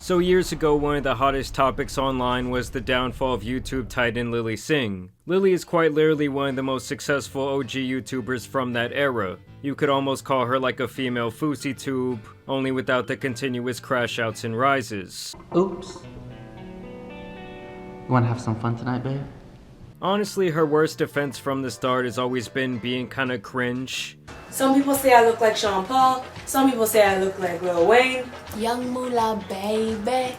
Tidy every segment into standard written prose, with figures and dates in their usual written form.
So years ago, one of the hottest topics online was the downfall of YouTube titan Lilly Singh. Lily is quite literally one of the most successful OG YouTubers from that era. You could almost call her like a female Fousey tube, only without the continuous crash outs and rises. Oops. You wanna have some fun tonight, babe? Honestly, her worst defense from the start has always been being kinda cringe. Some people say I look like Sean Paul, some people say I look like Lil Wayne. Young Moolah, baby.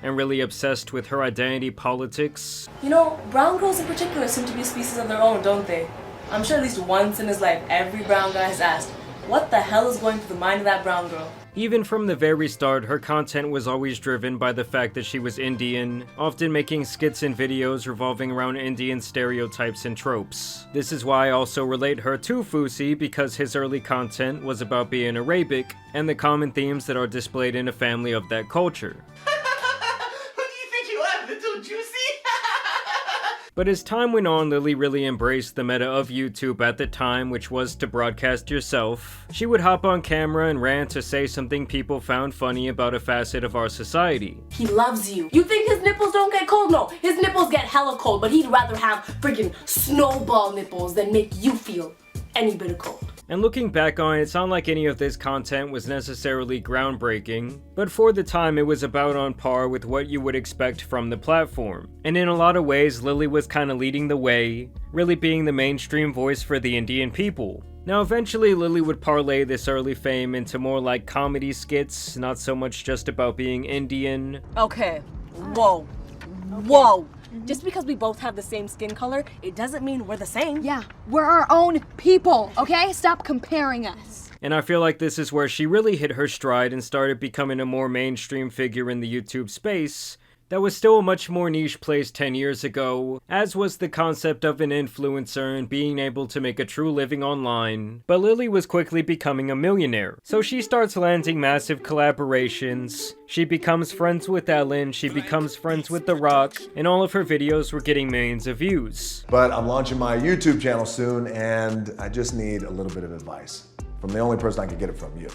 And really obsessed with her identity politics. You know, brown girls in particular seem to be a species of their own, don't they? I'm sure at least once in his life, every brown guy has asked, what the hell is going through the mind of that brown girl? Even from the very start, her content was always driven by the fact that she was Indian, often making skits and videos revolving around Indian stereotypes and tropes. This is why I also relate her to Fousey, because his early content was about being Arabic, and the common themes that are displayed in a family of that culture. But as time went on, Lily really embraced the meta of YouTube at the time, which was to broadcast yourself. She would hop on camera and rant to say something people found funny about a facet of our society. He loves you. You think his nipples don't get cold? No, his nipples get hella cold, but he'd rather have friggin' snowball nipples than make you feel any bit of cold. And looking back on it, it's not like any of this content was necessarily groundbreaking, but for the time it was about on par with what you would expect from the platform. And in a lot of ways, Lily was kinda leading the way, really being the mainstream voice for the Indian people. Now eventually Lily would parlay this early fame into more like comedy skits, not so much just about being Indian. Okay, whoa, whoa. Just because we both have the same skin color, it doesn't mean we're the same. Yeah, we're our own people, okay? Stop comparing us. And I feel like this is where she really hit her stride and started becoming a more mainstream figure in the YouTube space. That was still a much more niche place 10 years ago, as was the concept of an influencer and being able to make a true living online. But Lily was quickly becoming a millionaire, so she starts landing massive collaborations. She becomes friends with Ellen, she becomes friends with The Rock, and all of her videos were getting millions of views. But I'm launching my YouTube channel soon, and I just need a little bit of advice from the only person I can get it from, you.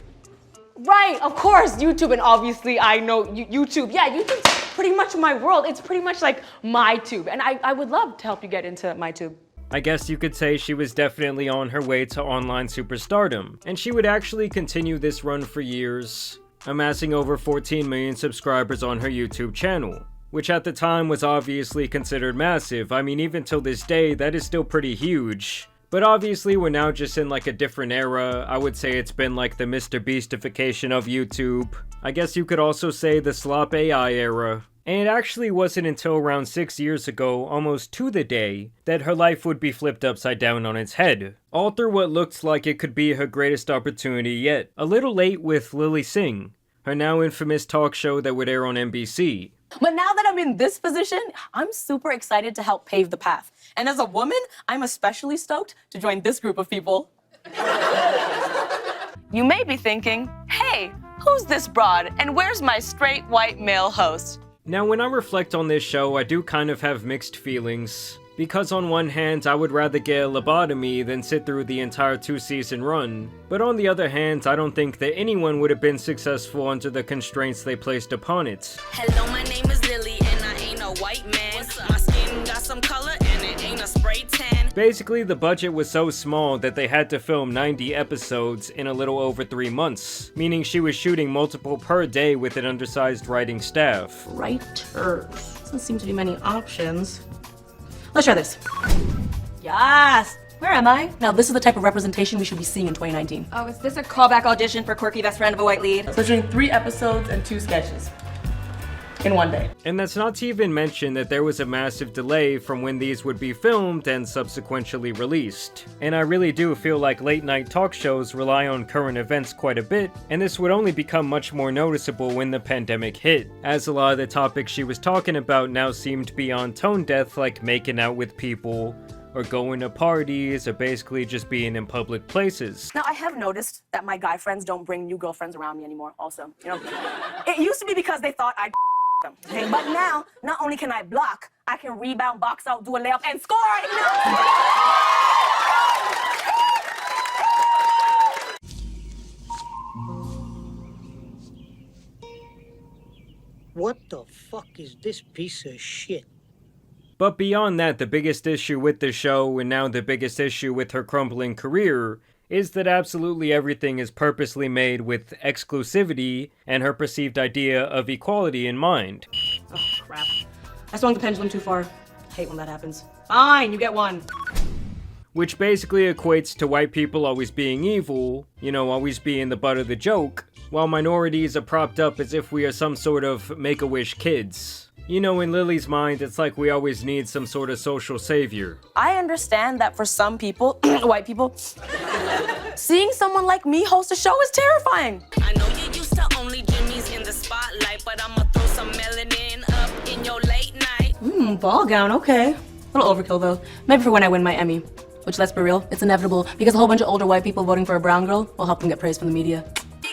Right, of course, YouTube, and obviously I know YouTube. Yeah, YouTube's pretty much my world. It's pretty much like my tube, and I would love to help you get into my tube. I guess you could say she was definitely on her way to online superstardom, and she would actually continue this run for years, amassing over 14 million subscribers on her YouTube channel, which at the time was obviously considered massive. I mean, even till this day, that is still pretty huge. But obviously we're now just in like a different era. I would say it's been like the Mr. Beastification of YouTube. I guess you could also say the slop AI era. And it actually wasn't until around 6 years ago, almost to the day, that her life would be flipped upside down on its head. All through what looked like it could be her greatest opportunity yet. A little late with Lilly Singh, her now infamous talk show that would air on NBC. But now that I'm in this position, I'm super excited to help pave the path. And as a woman, I'm especially stoked to join this group of people. You may be thinking, hey, who's this broad, and where's my straight white male host? Now when I reflect on this show, I do kind of have mixed feelings. Because on one hand, I would rather get a lobotomy than sit through the entire 2-season run. But on the other hand, I don't think that anyone would have been successful under the constraints they placed upon it. Hello, my name is Lily, and I ain't a white man. My skin got some color, and it ain't a spray tan. Basically, the budget was so small that they had to film 90 episodes in a little over 3 months, meaning she was shooting multiple per day with an undersized writing staff. Writer. Doesn't seem to be many options. Let's try this. Yes! Where am I? Now this is the type of representation we should be seeing in 2019. Oh, is this a callback audition for Quirky Best Friend of a White Lead? So we're doing 3 episodes and 2 sketches. In one day. And that's not to even mention that there was a massive delay from when these would be filmed and subsequently released. And I really do feel like late night talk shows rely on current events quite a bit, and this would only become much more noticeable when the pandemic hit, as a lot of the topics she was talking about now seemed beyond tone deaf, like making out with people, or going to parties, or basically just being in public places. Now I have noticed that my guy friends don't bring new girlfriends around me anymore also. You know, it used to be because they thought I'd them. Okay? But now, not only can I block, I can rebound, box out, do a layup, and score! What the fuck is this piece of shit? But beyond that, the biggest issue with the show, and now the biggest issue with her crumbling career, is that absolutely everything is purposely made with exclusivity and her perceived idea of equality in mind. Oh, crap. I swung the pendulum too far. Hate when that happens. Fine, you get one. Which basically equates to white people always being evil, always being the butt of the joke, while minorities are propped up as if we are some sort of Make-A-Wish kids. In Lily's mind, it's like we always need some sort of social savior. I understand that for some people, white people, seeing someone like me host a show is terrifying. I know you used to only Jimmy's in the spotlight, but I'ma throw some melanin up in your late night. Ball gown, okay. A little overkill though. Maybe for when I win my Emmy. Which, let's be real, it's inevitable because a whole bunch of older white people voting for a brown girl will help them get praise from the media.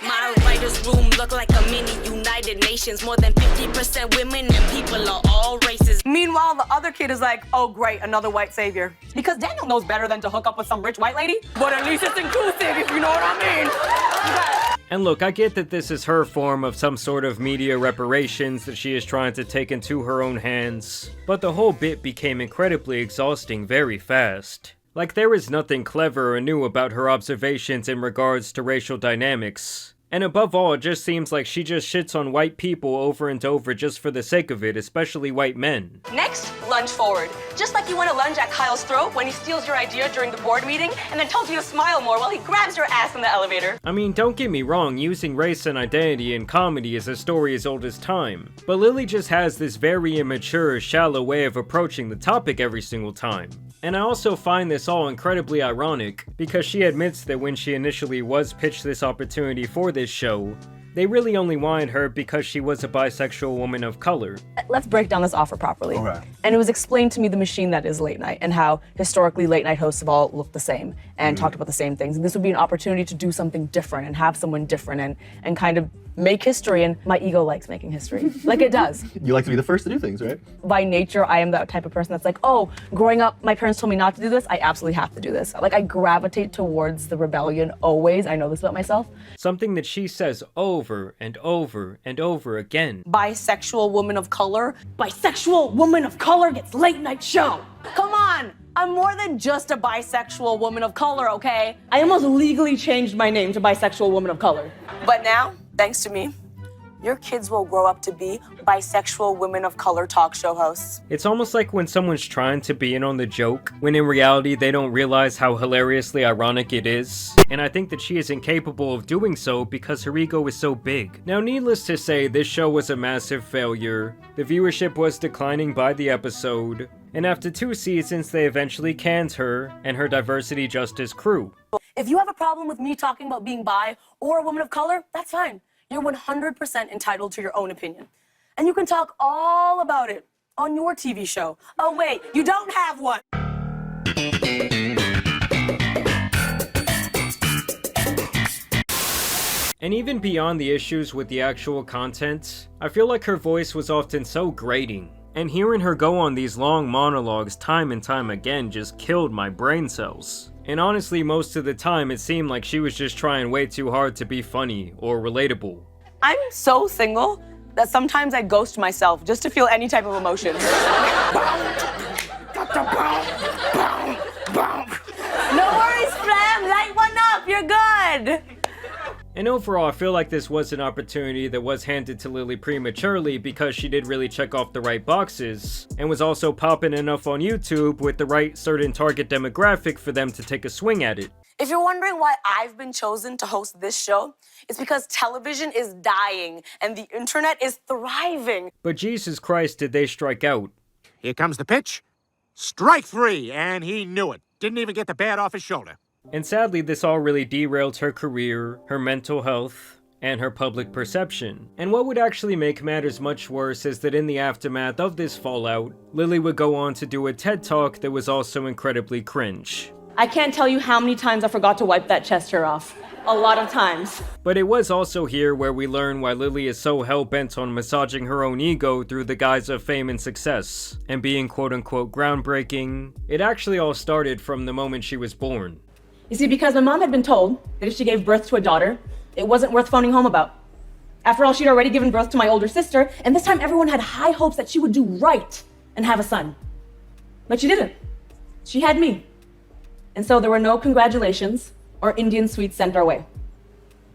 My writer's room look like a mini United Nations. More than 50% women and people are all races. Meanwhile, the other kid is like, oh great, another white savior. Because Daniel knows better than to hook up with some rich white lady. But at least it's inclusive, if you know what I mean. And look, I get that this is her form of some sort of media reparations that she is trying to take into her own hands. But the whole bit became incredibly exhausting very fast. Like, there is nothing clever or new about her observations in regards to racial dynamics. And above all, it just seems like she just shits on white people over and over just for the sake of it, especially white men. Next, lunge forward. Just like you want to lunge at Kyle's throat when he steals your idea during the board meeting and then tells you to smile more while he grabs your ass in the elevator. I mean, don't get me wrong, using race and identity in comedy is a story as old as time. But Lily just has this very immature, shallow way of approaching the topic every single time. And I also find this all incredibly ironic, because she admits that when she initially was pitched this opportunity for this show, they really only wanted her because she was a bisexual woman of color. Let's break down this offer properly. Okay. And it was explained to me the machine that is late night and how historically late night hosts have all looked the same and talked about the same things. And this would be an opportunity to do something different and have someone different and kind of make history. And my ego likes making history, like it does. You like to be the first to do things, right? By nature, I am that type of person that's like, oh, growing up, my parents told me not to do this. I absolutely have to do this. Like, I gravitate towards the rebellion always. I know this about myself. Something that she says over and over and over again. Bisexual woman of color. Bisexual woman of color gets late night show. Come on. I'm more than just a bisexual woman of color, okay? I almost legally changed my name to bisexual woman of color. But now, thanks to me, your kids will grow up to be bisexual women of color talk show hosts. It's almost like when someone's trying to be in on the joke, when in reality they don't realize how hilariously ironic it is. And I think that she is incapable of doing so because her ego is so big. Now, needless to say, this show was a massive failure. The viewership was declining by the episode. And after 2 seasons, they eventually canned her and her diversity justice crew. If you have a problem with me talking about being bi or a woman of color, that's fine. You're 100% entitled to your own opinion. And you can talk all about it on your TV show. Oh wait, you don't have one! And even beyond the issues with the actual content, I feel like her voice was often so grating. And hearing her go on these long monologues time and time again just killed my brain cells. And honestly, most of the time it seemed like she was just trying way too hard to be funny or relatable. I'm so single that sometimes I ghost myself just to feel any type of emotion. No worries, fam, light one up, you're good! And overall, I feel like this was an opportunity that was handed to Lily prematurely because she did really check off the right boxes, and was also popping enough on YouTube with the right certain target demographic for them to take a swing at it. If you're wondering why I've been chosen to host this show, it's because television is dying and the internet is thriving. But Jesus Christ, did they strike out. Here comes the pitch. Strike 3, and he knew it. Didn't even get the bat off his shoulder. And sadly, this all really derailed her career, her mental health, and her public perception. And what would actually make matters much worse is that in the aftermath of this fallout, Lily would go on to do a TED Talk that was also incredibly cringe. I can't tell you how many times I forgot to wipe that chest hair off. A lot of times. But it was also here where we learn why Lily is so hell-bent on massaging her own ego through the guise of fame and success, and being quote-unquote groundbreaking. It actually all started from the moment she was born. You see, because my mom had been told that if she gave birth to a daughter, it wasn't worth phoning home about. After all, she'd already given birth to my older sister, and this time everyone had high hopes that she would do right and have a son. But she didn't. She had me. And so there were no congratulations or Indian sweets sent our way.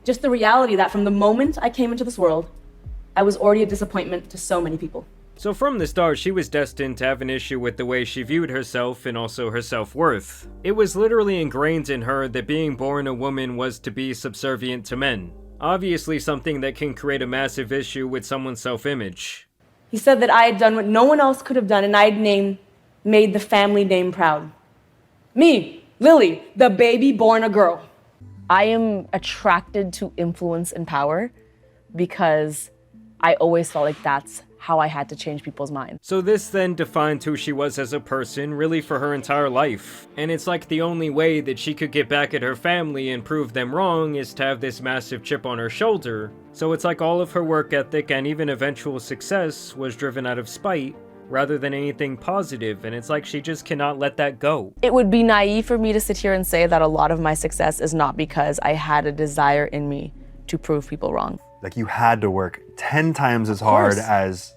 Just the reality that from the moment I came into this world, I was already a disappointment to so many people. So from the start, she was destined to have an issue with the way she viewed herself and also her self-worth. It was literally ingrained in her that being born a woman was to be subservient to men. Obviously something that can create a massive issue with someone's self-image. He said that I had done what no one else could have done, and I had made the family name proud. Me, Lily, the baby born a girl. I am attracted to influence and power because I always felt like that's how I had to change people's minds. So this then defined who she was as a person, really for her entire life. And it's like the only way that she could get back at her family and prove them wrong is to have this massive chip on her shoulder. So it's like all of her work ethic and even eventual success was driven out of spite rather than anything positive, and it's like she just cannot let that go. It would be naive for me to sit here and say that a lot of my success is not because I had a desire in me to prove people wrong. Like you had to work 10 times as hard as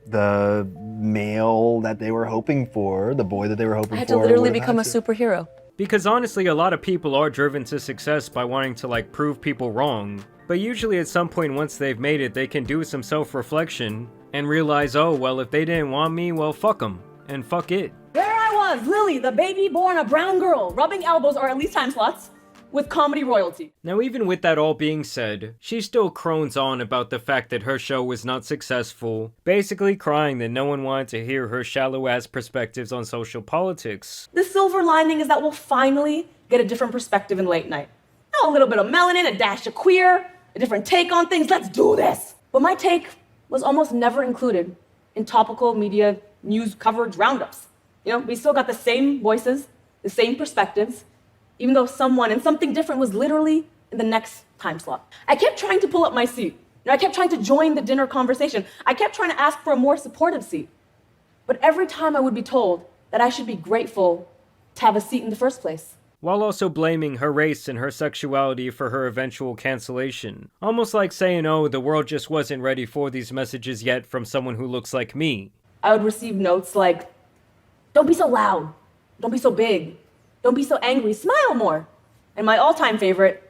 the male that they were hoping for, the boy that they were hoping for. I had to literally become a superhero. Because honestly, a lot of people are driven to success by wanting to like prove people wrong. But usually at some point once they've made it, they can do some self-reflection and realize, oh, well, if they didn't want me, well, fuck them. And fuck it. There I was, Lily, the baby born a brown girl, rubbing elbows or at least time slots with comedy royalty. Now, even with that all being said, she still crones on about the fact that her show was not successful, basically crying that no one wanted to hear her shallow-ass perspectives on social politics. The silver lining is that we'll finally get a different perspective in late night. Now, a little bit of melanin, a dash of queer, a different take on things. Let's do this. But my take was almost never included in topical media news coverage roundups. You know, we still got the same voices, the same perspectives, even though someone and something different was literally in the next time slot. I kept trying to pull up my seat. I kept trying to join the dinner conversation. I kept trying to ask for a more supportive seat. But every time I would be told that I should be grateful to have a seat in the first place. While also blaming her race and her sexuality for her eventual cancellation. Almost like saying, oh, the world just wasn't ready for these messages yet from someone who looks like me. I would receive notes like, don't be so loud, don't be so big, don't be so angry, smile more. And my all-time favorite,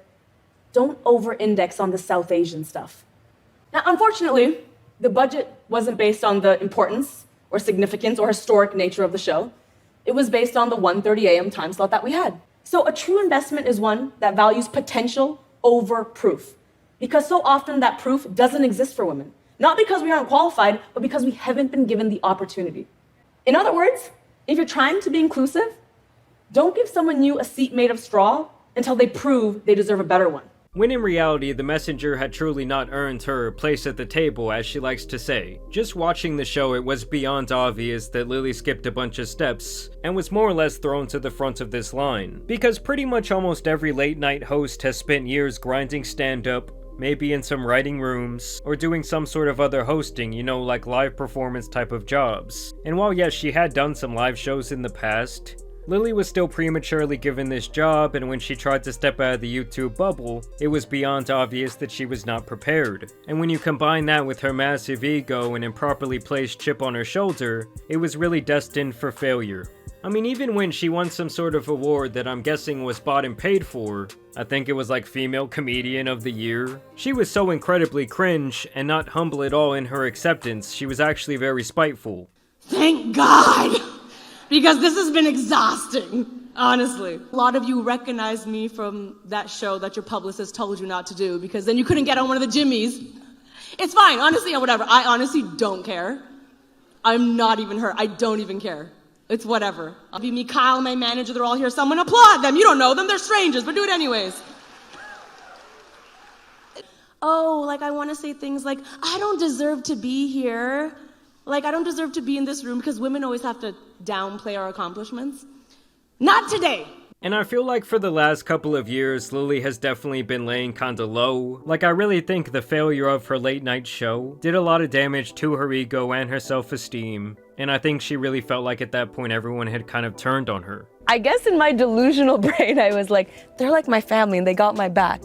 don't over-index on the South Asian stuff. Now, unfortunately, the budget wasn't based on the importance or significance or historic nature of the show. It was based on the 1:30 a.m. time slot that we had. So a true investment is one that values potential over proof. Because so often that proof doesn't exist for women. Not because we aren't qualified, but because we haven't been given the opportunity. In other words, if you're trying to be inclusive, don't give someone new a seat made of straw until they prove they deserve a better one. When in reality, the messenger had truly not earned her place at the table, as she likes to say. Just watching the show, it was beyond obvious that Lily skipped a bunch of steps, and was more or less thrown to the front of this line. Because pretty much almost every late night host has spent years grinding stand-up, maybe in some writing rooms, or doing some sort of other hosting, you know, like live performance type of jobs. And while yes, she had done some live shows in the past, Lily was still prematurely given this job, and when she tried to step out of the YouTube bubble, it was beyond obvious that she was not prepared. And when you combine that with her massive ego and improperly placed chip on her shoulder, it was really destined for failure. I mean, even when she won some sort of award that I'm guessing was bought and paid for, I think it was like Female Comedian of the Year, she was so incredibly cringe and not humble at all in her acceptance, she was actually very spiteful. Thank God! Because this has been exhausting, honestly. A lot of you recognize me from that show that your publicist told you not to do because then you couldn't get on one of the Jimmys. It's fine, honestly, whatever. I honestly don't care. I'm not even hurt. I don't even care. It's whatever. I'll be me, Kyle, my manager, they're all here. Someone applaud them. You don't know them. They're strangers, but do it anyways. Oh, like I want to say things like, I don't deserve to be here. Like, I don't deserve to be in this room because women always have to downplay our accomplishments. Not today. And I feel like for the last couple of years, Lily has definitely been laying kinda low. Like, I really think the failure of her late night show did a lot of damage to her ego and her self-esteem. And I think she really felt like at that point everyone had kind of turned on her. I guess in my delusional brain, I was like, they're like my family and they got my back.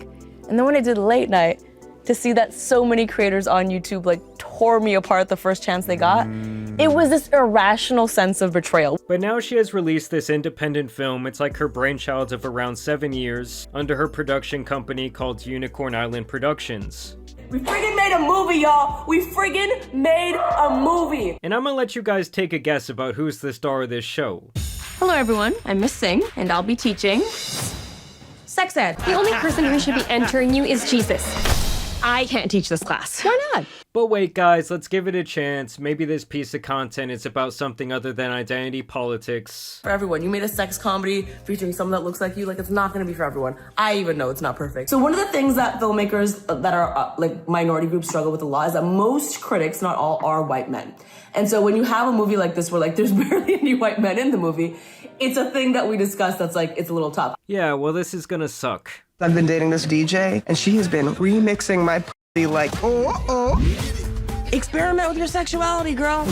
And then when I did late night, to see that so many creators on YouTube like tore me apart the first chance they got. It was this irrational sense of betrayal. But now she has released this independent film. It's like her brainchild of around 7 years under her production company called Unicorn Island Productions. We friggin' made a movie, y'all! We friggin' made a movie! And I'm gonna let you guys take a guess about who's the star of this show. Hello, everyone. I'm Miss Singh, and I'll be teaching sex ed. The only person who should be entering you is Jesus. I can't teach this class. Why not? But wait guys, let's give it a chance. Maybe this piece of content is about something other than identity politics. For everyone, you made a sex comedy featuring someone that looks like you, like it's not gonna be for everyone. I even know it's not perfect. So one of the things that filmmakers that are like minority groups struggle with a lot is that most critics, not all, are white men. And so when you have a movie like this where like there's barely any white men in the movie, it's a thing that we discuss that's like, it's a little tough. Yeah, well this is gonna suck. I've been dating this DJ, and she has been remixing my pussy like, Experiment with your sexuality, girl.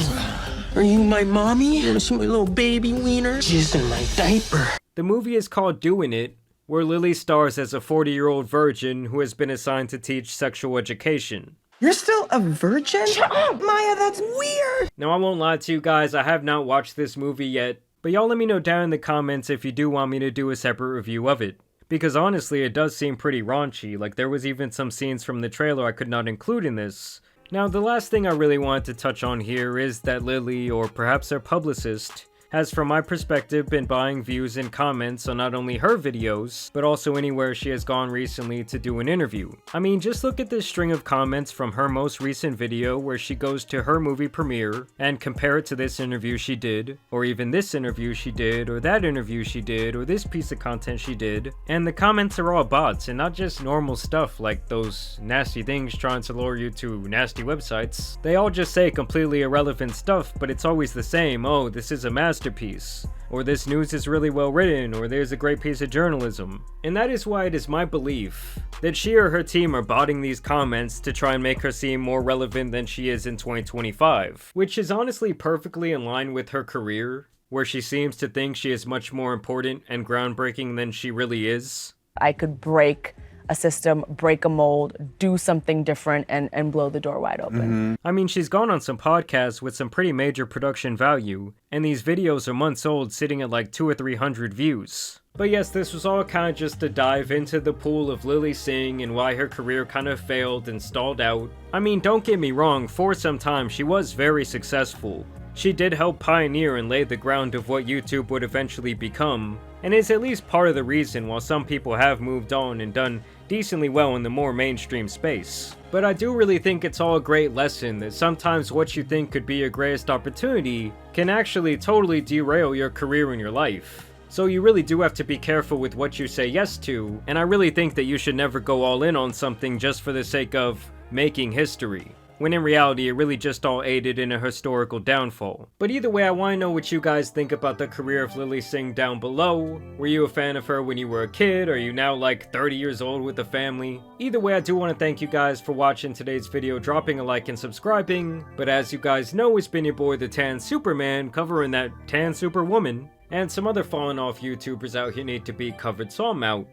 Are you my mommy? You wanna see my little baby wiener? She's in my diaper. The movie is called Doing It, where Lily stars as a 40-year-old virgin who has been assigned to teach sexual education. You're still a virgin? Shut up, Maya, that's weird. Now I won't lie to you guys, I have not watched this movie yet, but y'all let me know down in the comments if you do want me to do a separate review of it. Because honestly, it does seem pretty raunchy, like there was even some scenes from the trailer I could not include in this. Now, the last thing I really wanted to touch on here is that Lily, or perhaps her publicist, has from my perspective been buying views and comments on not only her videos, but also anywhere she has gone recently to do an interview. I mean, just look at this string of comments from her most recent video where she goes to her movie premiere and compare it to this interview she did, or even this interview she did, or that interview she did, or this piece of content she did, and the comments are all bots and not just normal stuff like those nasty things trying to lure you to nasty websites. They all just say completely irrelevant stuff, but it's always the same. Oh, this is a masterpiece, or this news is really well written, or there's a great piece of journalism. And that is why it is my belief that she or her team are botting these comments to try and make her seem more relevant than she is in 2025, which is honestly perfectly in line with her career, where she seems to think she is much more important and groundbreaking than she really is. I could break a system, break a mold, do something different, and blow the door wide open. I mean, she's gone on some podcasts with some pretty major production value, and these videos are months old, sitting at like 200 or 300 views. But yes, this was all kind of just a dive into the pool of Lily Singh and why her career kind of failed and stalled out. I mean, don't get me wrong, for some time she was very successful. She did help pioneer and lay the ground of what YouTube would eventually become, and is at least part of the reason why some people have moved on and done decently well in the more mainstream space. But I do really think it's all a great lesson that sometimes what you think could be your greatest opportunity can actually totally derail your career and your life. So you really do have to be careful with what you say yes to, and I really think that you should never go all in on something just for the sake of making history, when in reality it really just all aided in a historical downfall. But either way, I want to know what you guys think about the career of Lily Singh down below. Were you a fan of her when you were a kid? Are you now like 30 years old with a family? Either way, I do want to thank you guys for watching today's video, dropping a like and subscribing. But as you guys know, it's been your boy the Tan Superman, covering that Tan Superwoman, and some other fallen off YouTubers out here need to be covered, so I'm out.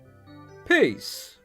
Peace.